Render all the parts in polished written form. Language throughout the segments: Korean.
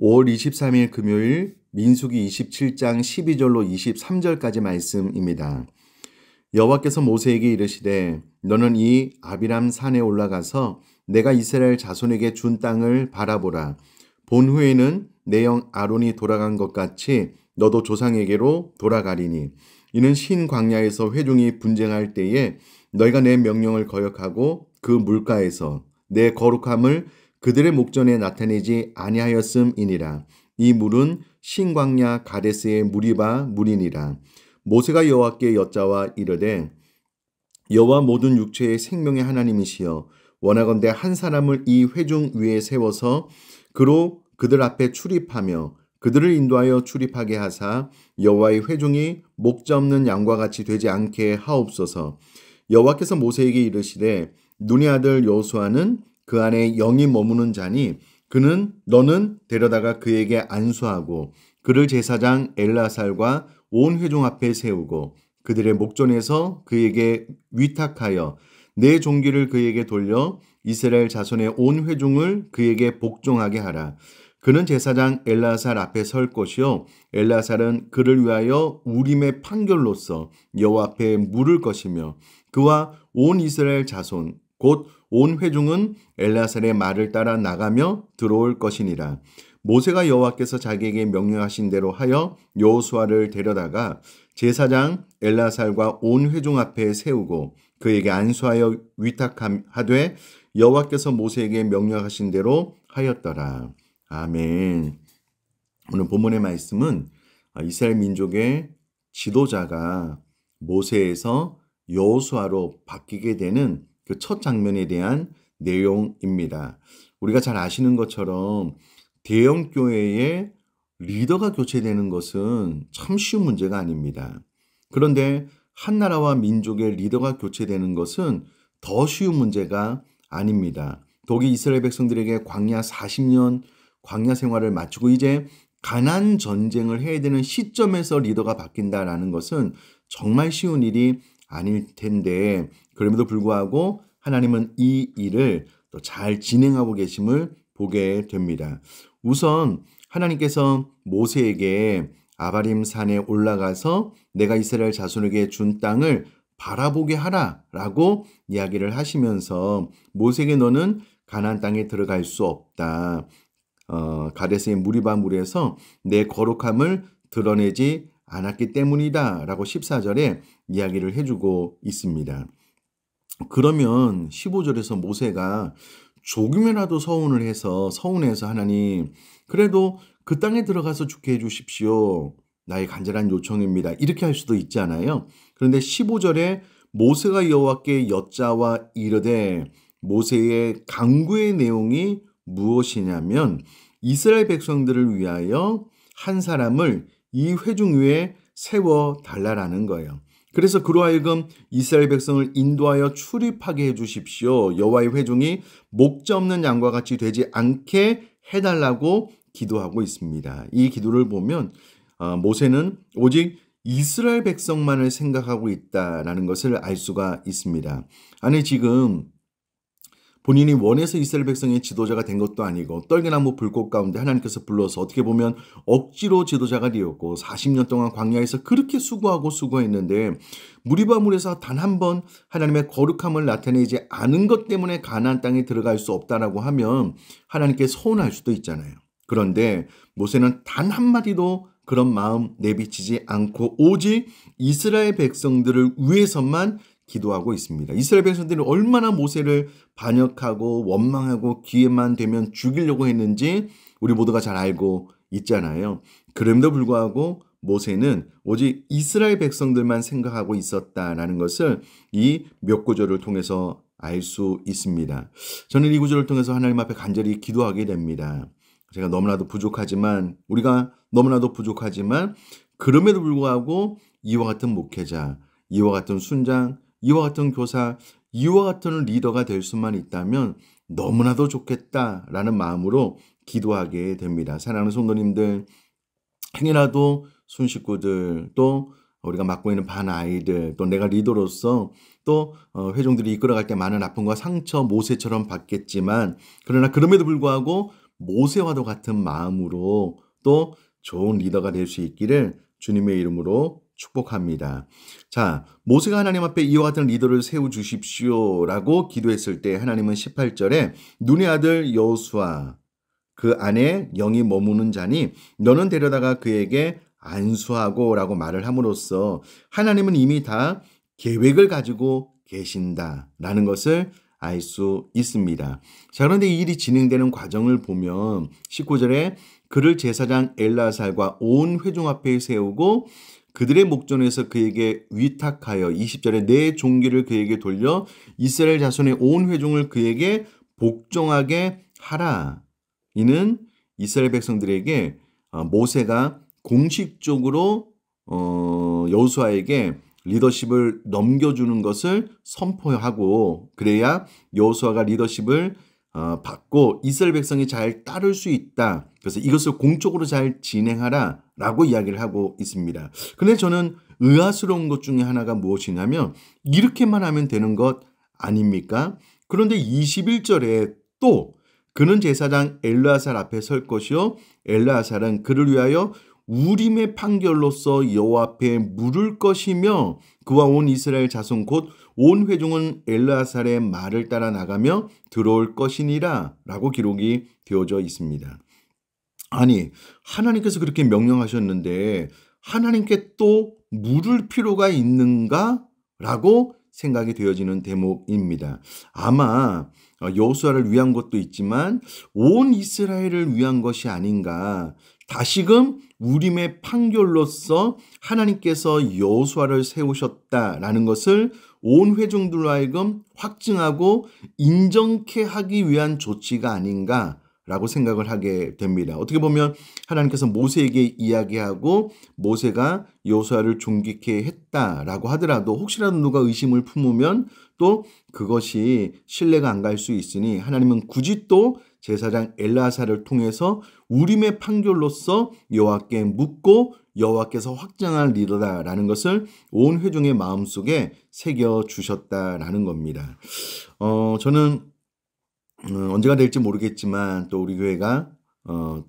5월 23일 금요일 민수기 27장 12절로 23절까지 말씀입니다. 여호와께서 모세에게 이르시되 너는 이 아비람 산에 올라가서 내가 이스라엘 자손에게 준 땅을 바라보라. 본 후에는 내 형 아론이 돌아간 것 같이 너도 조상에게로 돌아가리니 이는 신 광야에서 회중이 분쟁할 때에 너희가 내 명령을 거역하고 그 물가에서 내 거룩함을 그들의 목전에 나타내지 아니하였음이니라. 이 물은 신광야 가데스의 무리바 물이니라. 모세가 여호와께 여짜와 이르되 여호와 모든 육체의 생명의 하나님이시여 원하건대 한 사람을 이 회중 위에 세워서 그로 그들 앞에 출입하며 그들을 인도하여 출입하게 하사 여호와의 회중이 목자 없는 양과 같이 되지 않게 하옵소서. 여호와께서 모세에게 이르시되 눈의 아들 여호수아는 그 안에 영이 머무는 자니 너는 데려다가 그에게 안수하고 그를 제사장 엘라살과 온 회중 앞에 세우고 그들의 목전에서 그에게 위탁하여 내 종기를 그에게 돌려 이스라엘 자손의 온 회중을 그에게 복종하게 하라. 그는 제사장 엘라살 앞에 설 것이요 엘라살은 그를 위하여 우림의 판결로서 여호와 앞에 물을 것이며 그와 온 이스라엘 자손 곧 온 회중은 엘라살의 말을 따라 나가며 들어올 것이니라. 모세가 여호와께서 자기에게 명령하신 대로 하여 여호수아를 데려다가 제사장 엘라살과 온 회중 앞에 세우고 그에게 안수하여 위탁하되 여호와께서 모세에게 명령하신 대로 하였더라. 아멘. 오늘 본문의 말씀은 이스라엘 민족의 지도자가 모세에서 여호수아로 바뀌게 되는 그 첫 장면에 대한 내용입니다. 우리가 잘 아시는 것처럼 대형 교회의 리더가 교체되는 것은 참 쉬운 문제가 아닙니다. 그런데 한 나라와 민족의 리더가 교체되는 것은 더 쉬운 문제가 아닙니다. 독이 이스라엘 백성들에게 광야 40년 광야 생활을 마치고 이제 가나안 전쟁을 해야 되는 시점에서 리더가 바뀐다라는 것은 정말 쉬운 일이 아닐 텐데 그럼에도 불구하고 하나님은 이 일을 또 잘 진행하고 계심을 보게 됩니다. 우선 하나님께서 모세에게 아바림 산에 올라가서 내가 이스라엘 자손에게 준 땅을 바라보게 하라라고 이야기를 하시면서 모세에게 너는 가나안 땅에 들어갈 수 없다. 가데스의 무리바 물에서 내 거룩함을 드러내지 않았기 때문이다 라고 14절에 이야기를 해주고 있습니다. 그러면 15절에서 모세가 조금이라도 서운해서 하나님 그래도 그 땅에 들어가서 죽게 해주십시오. 나의 간절한 요청입니다. 이렇게 할 수도 있잖아요. 그런데 15절에 모세가 여호와께 여짜와 이르되 모세의 간구의 내용이 무엇이냐면 이스라엘 백성들을 위하여 한 사람을 이 회중 위에 세워달라라는 거예요. 그래서 그로 하여금 이스라엘 백성을 인도하여 출입하게 해주십시오. 여호와의 회중이 목자 없는 양과 같이 되지 않게 해달라고 기도하고 있습니다. 이 기도를 보면 모세는 오직 이스라엘 백성만을 생각하고 있다라는 것을 알 수가 있습니다. 아니 지금 본인이 원해서 이스라엘 백성의 지도자가 된 것도 아니고 떨기나무 불꽃 가운데 하나님께서 불러서 어떻게 보면 억지로 지도자가 되었고 40년 동안 광야에서 그렇게 수고했는데 무리바 물에서 단 한 번 하나님의 거룩함을 나타내지 않은 것 때문에 가나안 땅에 들어갈 수 없다라고 하면 하나님께 서운할 수도 있잖아요. 그런데 모세는 단 한마디도 그런 마음 내비치지 않고 오직 이스라엘 백성들을 위해서만 기도하고 있습니다. 이스라엘 백성들이 얼마나 모세를 반역하고 원망하고 기회만 되면 죽이려고 했는지 우리 모두가 잘 알고 있잖아요. 그럼에도 불구하고 모세는 오직 이스라엘 백성들만 생각하고 있었다라는 것을 이 몇 구절을 통해서 알 수 있습니다. 저는 이 구절을 통해서 하나님 앞에 간절히 기도하게 됩니다. 제가 우리가 너무나도 부족하지만 그럼에도 불구하고 이와 같은 목회자, 이와 같은 순장, 이와 같은 교사, 이와 같은 리더가 될 수만 있다면 너무나도 좋겠다라는 마음으로 기도하게 됩니다. 사랑하는 성도님들, 행여라도 순식구들, 또 우리가 맡고 있는 반 아이들, 또 내가 리더로서 또 회중들이 이끌어갈 때 많은 아픔과 상처 모세처럼 받겠지만 그러나 그럼에도 불구하고 모세와도 같은 마음으로 또 좋은 리더가 될 수 있기를 주님의 이름으로 축복합니다. 자, 모세가 하나님 앞에 이와 같은 리더를 세워주십시오라고 기도했을 때 하나님은 18절에 눈의 아들 여호수아 그 안에 영이 머무는 자니 너는 데려다가 그에게 안수하고 라고 말을 함으로써 하나님은 이미 다 계획을 가지고 계신다라는 것을 알 수 있습니다. 자, 그런데 이 일이 진행되는 과정을 보면 19절에 그를 제사장 엘르아살과 온 회중 앞에 세우고 그들의 목전에서 그에게 위탁하여 20절에 내 종기를 그에게 돌려 이스라엘 자손의 온 회중을 그에게 복종하게 하라. 이는 이스라엘 백성들에게 모세가 공식적으로 여호수아에게 리더십을 넘겨주는 것을 선포하고 그래야 여호수아가 리더십을 받고 이스라엘 백성이 잘 따를 수 있다. 그래서 이것을 공적으로 잘 진행하라 라고 이야기를 하고 있습니다. 그런데 저는 의아스러운 것 중에 하나가 무엇이냐면 이렇게만 하면 되는 것 아닙니까? 그런데 21절에 또 그는 제사장 엘르아살 앞에 설 것이요 엘르아살은 그를 위하여 우림의 판결로서 여호와 앞에 물을 것이며 그와 온 이스라엘 자손 곧 온 회중은 엘르아살의 말을 따라 나가며 들어올 것이니라 라고 기록이 되어져 있습니다. 아니, 하나님께서 그렇게 명령하셨는데 하나님께 또 물을 필요가 있는가? 라고 생각이 되어지는 대목입니다. 아마 여호수아를 위한 것도 있지만 온 이스라엘을 위한 것이 아닌가. 다시금 우림의 판결로서 하나님께서 여호수아를 세우셨다라는 것을 온 회중들로 하여금 확증하고 인정케 하기 위한 조치가 아닌가라고 생각을 하게 됩니다. 어떻게 보면 하나님께서 모세에게 이야기하고 모세가 여호수아를 존귀케 했다라고 하더라도 혹시라도 누가 의심을 품으면 또 그것이 신뢰가 안 갈 수 있으니 하나님은 굳이 또 제사장 엘르아살을 통해서 우림의 판결로서 여호와께 묻고 여호와께서 확정한 리더다라는 것을 온 회중의 마음속에 새겨 주셨다라는 겁니다. 저는 언제가 될지 모르겠지만 또 우리 교회가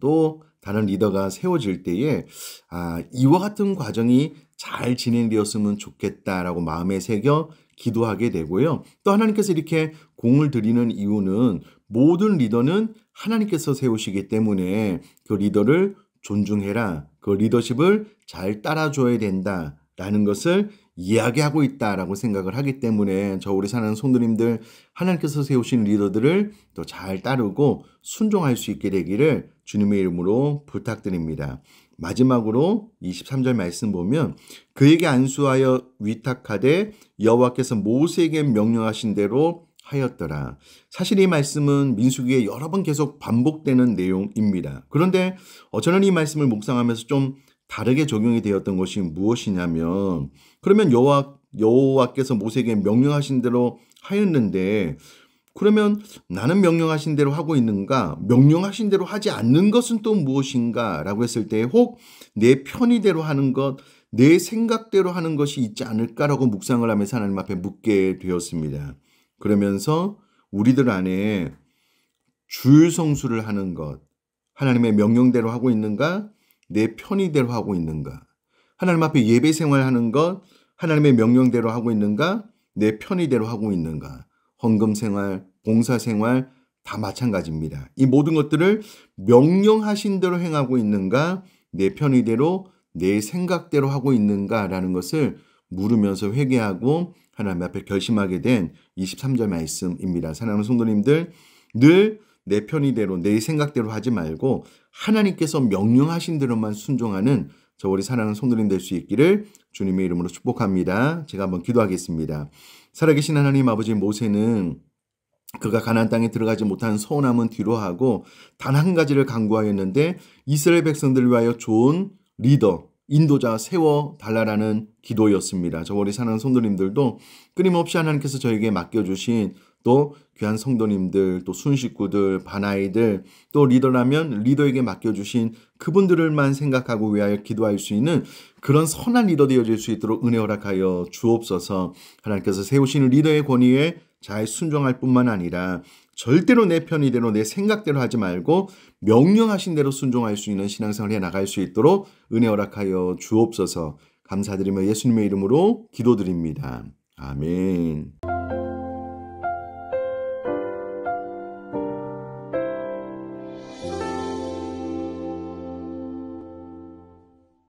또 다른 리더가 세워질 때에 이와 같은 과정이 잘 진행되었으면 좋겠다라고 마음에 새겨 기도하게 되고요. 또 하나님께서 이렇게 공을 들이는 이유는 모든 리더는 하나님께서 세우시기 때문에 그 리더를 존중해라. 그 리더십을 잘 따라줘야 된다라는 것을 이야기하고 있다라고 생각을 하기 때문에 우리 사랑하는 성도님들 하나님께서 세우신 리더들을 또 잘 따르고 순종할 수 있게 되기를 주님의 이름으로 부탁드립니다. 마지막으로 23절 말씀 보면 그에게 안수하여 위탁하되 여호와께서 모세에게 명령하신 대로 하였더라. 사실 이 말씀은 민수기에 여러 번 계속 반복되는 내용입니다. 그런데 저는 이 말씀을 묵상하면서 좀 다르게 적용이 되었던 것이 무엇이냐면 그러면 여호와께서 모세에게 명령하신 대로 하였는데 그러면 나는 명령하신 대로 하고 있는가? 명령하신 대로 하지 않는 것은 또 무엇인가? 라고 했을 때 혹 내 편의대로 하는 것, 내 생각대로 하는 것이 있지 않을까라고 묵상을 하면서 하나님 앞에 묻게 되었습니다. 그러면서 우리들 안에 주일 성수를 하는 것, 하나님의 명령대로 하고 있는가? 내 편의대로 하고 있는가? 하나님 앞에 예배 생활하는 것, 하나님의 명령대로 하고 있는가? 내 편의대로 하고 있는가? 헌금 생활, 봉사 생활 다 마찬가지입니다. 이 모든 것들을 명령하신 대로 행하고 있는가? 내 편의대로 내 생각대로 하고 있는가라는 것을 물으면서 회개하고 하나님 앞에 결심하게 된 23절 말씀입니다. 사랑하는 성도님들, 늘 내 편의대로 내 생각대로 하지 말고 하나님께서 명령하신 대로만 순종하는 우리 사랑하는 성도님 될 수 있기를 주님의 이름으로 축복합니다. 제가 한번 기도하겠습니다. 살아계신 하나님 아버지 모세는 그가 가나안 땅에 들어가지 못한 서운함은 뒤로하고 단 한 가지를 간구하였는데 이스라엘 백성들을 위하여 좋은 리더, 인도자 세워달라는 기도였습니다. 우리 사랑하는 성도님들도 끊임없이 하나님께서 저에게 맡겨주신 또 귀한 성도님들, 또 순식구들, 반아이들, 또 리더라면 리더에게 맡겨주신 그분들만 생각하고 위하여 기도할 수 있는 그런 선한 리더 되어질 수 있도록 은혜 허락하여 주옵소서. 하나님께서 세우시는 리더의 권위에 잘 순종할 뿐만 아니라 절대로 내 편의대로 내 생각대로 하지 말고 명령하신 대로 순종할 수 있는 신앙생활을 해나갈 수 있도록 은혜 허락하여 주옵소서. 감사드리며 예수님의 이름으로 기도드립니다. 아멘.